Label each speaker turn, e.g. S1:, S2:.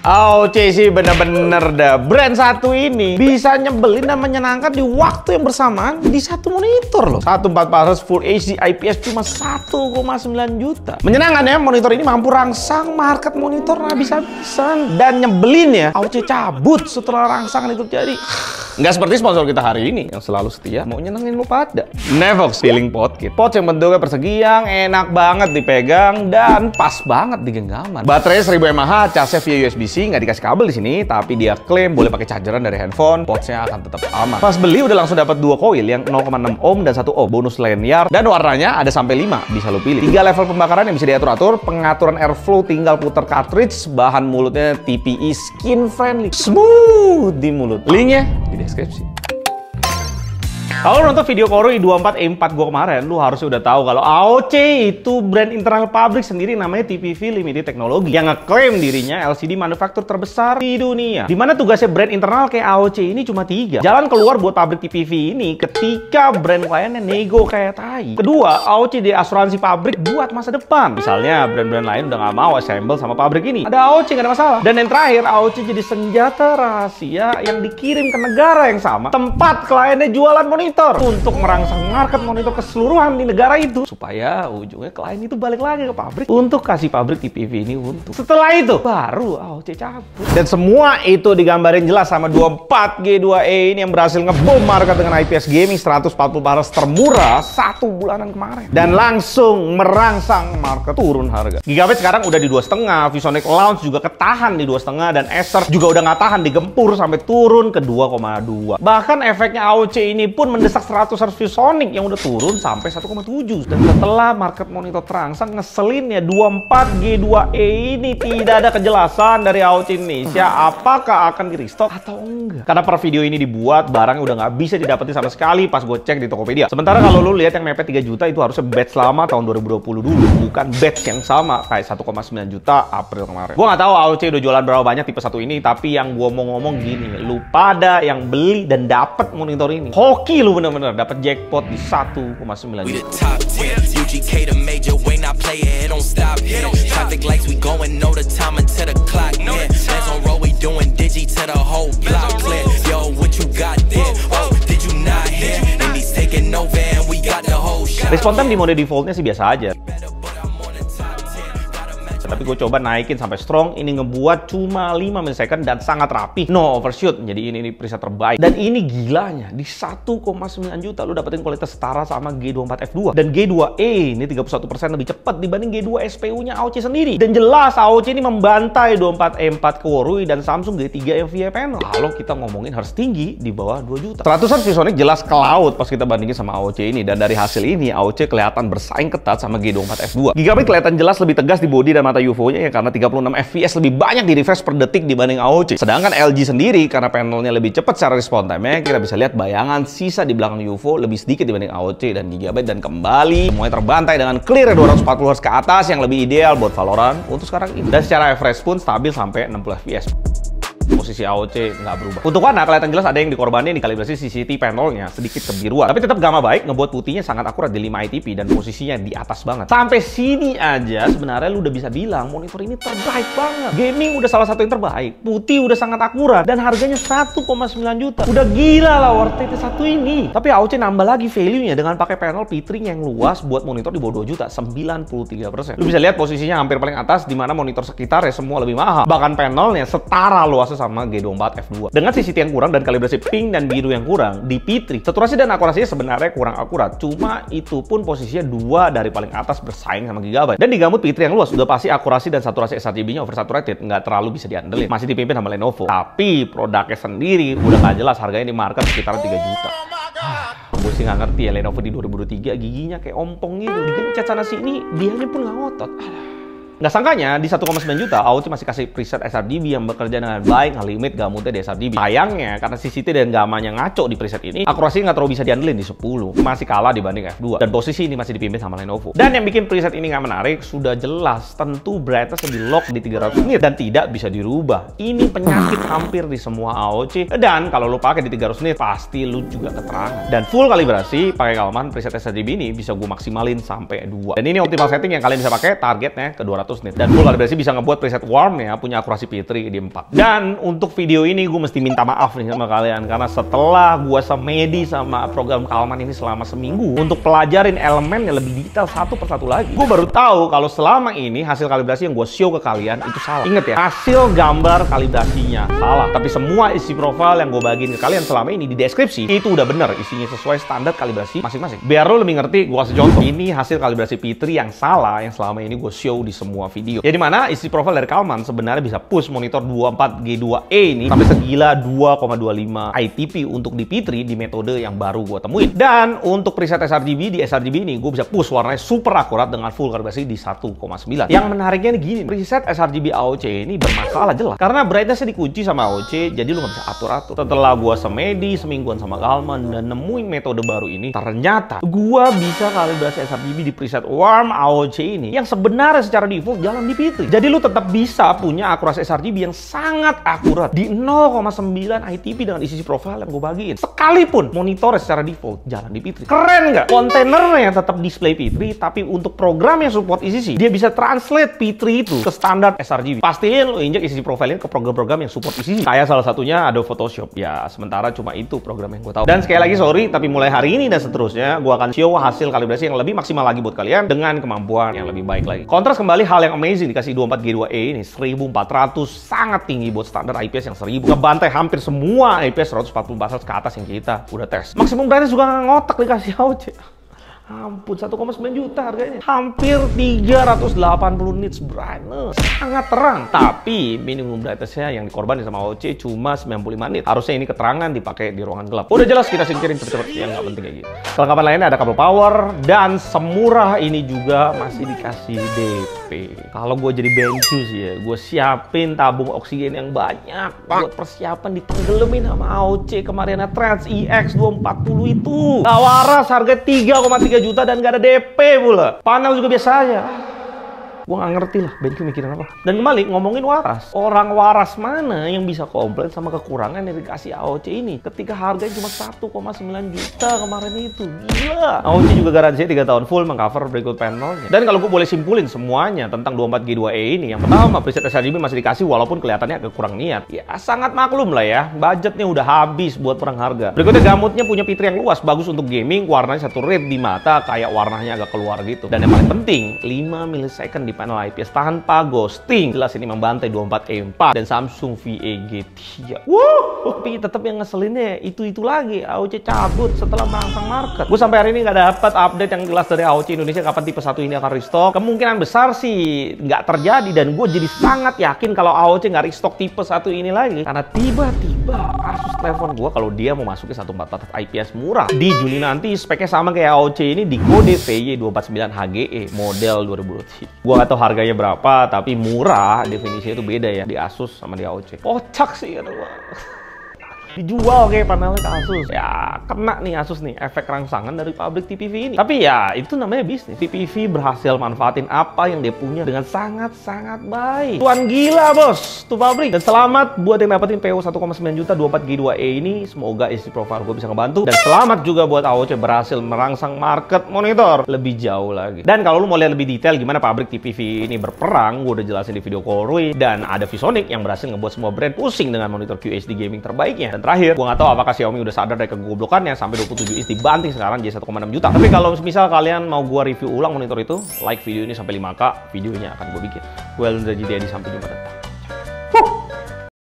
S1: AOC sih bener-bener dah. Brand satu ini bisa nyebelin dan menyenangkan di waktu yang bersamaan di satu monitor loh. 1440 Full HD IPS cuma 1,9 juta. Menyenangkan ya, monitor ini mampu rangsang market monitor habis-habisan. Dan nyebelin ya, AOC cabut setelah rangsangan itu jadi. Nggak seperti sponsor kita hari ini yang selalu setia mau nyenengin lu pada. Nevox Feeling Pod Kit. Pod yang bentuknya persegi yang enak banget dipegang dan pas banget di genggaman. Baterai 1000 mAh, casnya via USB-C, nggak dikasih kabel di sini, tapi dia klaim boleh pakai chargeran dari handphone. Podsnya akan tetap aman. Pas beli udah langsung dapat 2 coil yang 0,6 ohm dan 1 ohm, bonus lanyard, dan warnanya ada sampai 5, bisa lu pilih. 3 level pembakaran yang bisa diatur-atur, pengaturan airflow tinggal putar cartridge, bahan mulutnya TPE skin friendly, smooth di mulut. Linknya di deskripsi. Kalau nonton video Koroi 24E4 gue kemarin, lu harusnya udah tahu kalau AOC itu brand internal pabrik sendiri namanya TPV Limited Technology yang ngeklaim dirinya LCD manufaktur terbesar di dunia. Dimana tugasnya brand internal kayak AOC ini cuma 3. Jalan keluar buat pabrik TPV ini ketika brand kliennya nego kayak tai. Kedua, AOC di asuransi pabrik buat masa depan. Misalnya brand-brand lain udah nggak mau assemble sama pabrik ini. Ada AOC nggak ada masalah. Dan yang terakhir, AOC jadi senjata rahasia yang dikirim ke negara yang sama tempat kliennya jualan monitor untuk merangsang market monitor keseluruhan di negara itu supaya ujungnya klien itu balik lagi ke pabrik untuk kasih pabrik TPV ini untung. Setelah itu baru AOC cabut. Dan semua itu digambarin jelas sama 24G2E ini yang berhasil ngebom market dengan IPS gaming 140 Hz termurah 1 bulanan kemarin dan langsung merangsang market turun harga. Gigabyte sekarang udah di 2,5, ViewSonic Launch juga ketahan di 2,5 dan Acer juga udah nggak tahan, digempur sampai turun ke 2,2. Bahkan efeknya AOC ini pun mendesak 100 Hz ViewSonic yang udah turun sampai 1,7. Dan setelah market monitor terangsang, ngeselin ya 24G2E ini tidak ada kejelasan dari AOC Indonesia apakah akan di restock atau enggak. Karena per video ini dibuat, barangnya udah nggak bisa didapetin sama sekali pas gue cek di Tokopedia. Sementara kalau lu lihat yang mepet 3 juta itu harusnya batch lama tahun 2020 dulu, bukan batch yang sama kayak 1,9 juta April kemarin. Gue nggak tahu AOC udah jualan berapa banyak tipe satu ini, tapi yang gue mau ngomong gini, lu pada yang beli dan dapet monitor ini hoki lu bener-bener dapat jackpot di 1,9 juta. Respon time di mode defaultnya sih biasa aja. Tapi gue coba naikin sampai strong, ini ngebuat cuma 5 milisecond dan sangat rapi, no overshoot. Jadi ini preset terbaik. Dan ini gilanya, di 1,9 juta lu dapetin kualitas setara sama G24F2. Dan G2E ini 31% lebih cepat dibanding G2 SPU-nya AOC sendiri. Dan jelas AOC ini membantai 24E4 Koroi dan Samsung G3 FVIA panel. Kalau kita ngomongin harus tinggi di bawah 2 juta. 100 ViewSonic jelas ke laut pas kita bandingin sama AOC ini. Dan dari hasil ini AOC kelihatan bersaing ketat sama G24F2. Gigabyte kelihatan jelas lebih tegas di bodi dan mata UFO-nya ya karena 36 fps lebih banyak di refresh per detik dibanding AOC. Sedangkan LG sendiri karena panelnya lebih cepat secara respon time-nya, kita bisa lihat bayangan sisa di belakang UFO lebih sedikit dibanding AOC dan Gigabyte, dan kembali semuanya terbantai dengan clear 240 Hz ke atas yang lebih ideal buat Valorant untuk sekarang ini. Dan secara refresh pun stabil sampai 60 fps. Posisi AOC nggak berubah. Untuk warna kelihatan jelas ada yang dikorbanin di kalibrasi CCTV panelnya sedikit kebiruan. Tapi tetap gamma baik, ngebuat putihnya sangat akurat di 5 ITP dan posisinya di atas banget. Sampai sini aja sebenarnya lu udah bisa bilang monitor ini terbaik banget. Gaming udah salah satu yang terbaik, putih udah sangat akurat dan harganya 1,9 juta. Udah gila lah worth it satu ini. Tapi AOC nambah lagi value-nya dengan pakai panel pitring yang luas buat monitor di bawah 2 juta, 93%. Lu bisa lihat posisinya hampir paling atas di mana monitor sekitarnya semua lebih mahal. Bahkan panelnya setara luasnya sama G24F2. Dengan CCTV yang kurang dan kalibrasi pink dan biru yang kurang di P3, saturasi dan akurasinya sebenarnya kurang akurat. Cuma itu pun posisinya 2 dari paling atas bersaing sama Gigabyte. Dan di gamut P3 yang luas sudah pasti akurasi dan saturasi sRGB-nya oversaturated, nggak terlalu bisa diandelin. Masih dipimpin sama Lenovo. Tapi produknya sendiri udah nggak jelas, harganya di market sekitar 3 juta. Gue sih nggak ngerti ya, Lenovo di 2023 giginya kayak ompong gitu, digencet sana sini, dianya pun nggak ngotot. Nggak sangkanya di 1,9 juta AOC masih kasih preset sRGB yang bekerja dengan baik, ngelimit gamutnya di sRGB. Sayangnya karena CCTV dan gamanya ngaco di preset ini, akurasi nggak terlalu bisa diandelin di 10, masih kalah dibanding F2. Dan posisi ini masih dipimpin sama Lenovo. Dan yang bikin preset ini nggak menarik sudah jelas, tentu brightness di lock di 300 nit dan tidak bisa dirubah. Ini penyakit hampir di semua AOC. Dan kalau lu pakai di 300 nit pasti lu juga keterangan. Dan full kalibrasi pakai Kalman, preset sRGB ini bisa gue maksimalin sampai 2. Dan ini optimal setting yang kalian bisa pakai, targetnya ke 200 200 nit. Dan full kalibrasi bisa ngebuat preset warm ya, punya akurasi P3 di 4. Dan untuk video ini gue mesti minta maaf nih sama kalian, karena setelah gue semedi sama program Kalman ini selama seminggu untuk pelajarin elemen yang lebih detail satu persatu lagi, gue baru tahu kalau selama ini hasil kalibrasi yang gue show ke kalian itu salah. Ingat ya, hasil gambar kalibrasinya salah, tapi semua isi profile yang gue bagiin ke kalian selama ini di deskripsi itu udah bener isinya sesuai standar kalibrasi masing-masing. Biar lo lebih ngerti, gue kasih contoh. Ini hasil kalibrasi P3 yang salah yang selama ini gue show di semua video. Ya dimana isi profile dari Kalman sebenarnya bisa push monitor 24G2A ini sampai segila 2,25 ITP untuk di P3 di metode yang baru gue temuin. Dan untuk preset sRGB, di sRGB ini gue bisa push warnanya super akurat dengan full kalibrasi di 1,9. Yang menariknya nih gini, preset sRGB AOC ini bermasalah jelas karena brightness-nya dikunci sama AOC, jadi lu nggak bisa atur-atur. Setelah gue semedi semingguan sama Kalman dan nemuin metode baru ini, ternyata gue bisa kalibrasi sRGB di preset warm AOC ini yang sebenarnya secara default jalan di P3. Jadi lu tetap bisa punya akurasi sRGB yang sangat akurat di 0,9 ITP dengan isi profile yang gue bagiin. Sekalipun monitor secara default jalan di P3. Keren nggak? Kontainernya tetap display P3, tapi untuk program yang support ECC, dia bisa translate P3 itu ke standar sRGB. Pastiin lo injek isi profilnya ke program-program yang support ECC. Kayak salah satunya Adobe Photoshop. Ya, sementara cuma itu program yang gue tahu. Dan sekali lagi sorry, tapi mulai hari ini dan seterusnya, gue akan show hasil kalibrasi yang lebih maksimal lagi buat kalian dengan kemampuan yang lebih baik lagi. Kontras kembali hal yang amazing dikasih 24G2A ini 1400, sangat tinggi buat standar IPS yang 1000. Ngebantai hampir semua IPS 144 Hz ke atas yang kita udah tes. Maksimum brightness juga nggak ngotak dikasih AOC. Ampun, 1,9 juta harganya. Hampir 380 nits brightness. Sangat terang. Tapi minimum brightness-nya yang dikorbanin sama AOC cuma 95 nit. Harusnya ini keterangan dipakai di ruangan gelap. Udah jelas kita singkirin cepet-cepet yang nggak penting kayak gitu. Kelengkapan lainnya ada kabel power. Dan semurah ini juga masih dikasih DP. Kalau gue jadi Benjus ya, gue siapin tabung oksigen yang banyak buat persiapan ditenggelamin sama AOC kemarin Trans EX240 itu. Gak waras, harga 3,3 juta dan gak ada DP pula. Panel juga biasa aja. Gue gak ngerti lah BenQ mikirin apa. Dan kembali ngomongin waras, orang waras mana yang bisa komplain sama kekurangan yang dikasih AOC ini ketika harganya cuma 1,9 juta kemarin itu. Gila. AOC juga garansinya 3 tahun full mengcover breakout panelnya. Dan kalau gue boleh simpulin semuanya tentang 24G2A ini, yang pertama preset sRGB masih dikasih walaupun kelihatannya agak kurang niat. Ya sangat maklum lah ya, budgetnya udah habis buat perang harga. Berikutnya gamutnya punya P3 yang luas, bagus untuk gaming, warnanya satu red di mata, kayak warnanya agak keluar gitu. Dan yang paling penting 5 millisecond di panel IPS tanpa ghosting. Jelas ini membantai 24E4 dan Samsung VEG3. Tapi tetap yang ngeselinnya itu lagi. AOC cabut setelah merangsang market. Gue sampai hari ini nggak dapat update yang jelas dari AOC Indonesia kapan tipe 1 ini akan restock. Kemungkinan besar sih nggak terjadi dan gue jadi sangat yakin kalau AOC nggak restock tipe 1 ini lagi karena tiba-tiba Asus telepon gue kalau dia mau masukin 144 IPS murah di Juni nanti. Speknya sama kayak AOC ini di kode VY249HGE model 2023. Gue nggak tahu harganya berapa, tapi murah definisinya itu beda ya di Asus sama di AOC. Kocak sih kata gua. Dijual kayak panelnya ke Asus. Ya, kena nih Asus nih efek rangsangan dari pabrik TPV ini. Tapi ya, itu namanya bisnis. TPV berhasil manfaatin apa yang dia punya dengan sangat-sangat baik. Tuan gila, bos. Tuh pabrik. Dan selamat buat yang dapetin PO 1,9 juta 24G2A ini. Semoga isi profile gue bisa ngebantu. Dan selamat juga buat AOC berhasil merangsang market monitor lebih jauh lagi. Dan kalau lu mau lihat lebih detail gimana pabrik TPV ini berperang, gue udah jelasin di video Korui. Dan ada ViSonic yang berhasil ngebuat semua brand pusing dengan monitor QHD gaming terbaiknya. Dan terakhir, gue nggak tahu apakah Xiaomi udah sadar dari kegoblokannya sampai 27 inch dibanting sekarang jadi 1,6 juta. Tapi kalau misal kalian mau gue review ulang monitor itu, like video ini sampai 5K, videonya akan gue bikin. Gue Elun Rajidiyadi, sampai jumpa.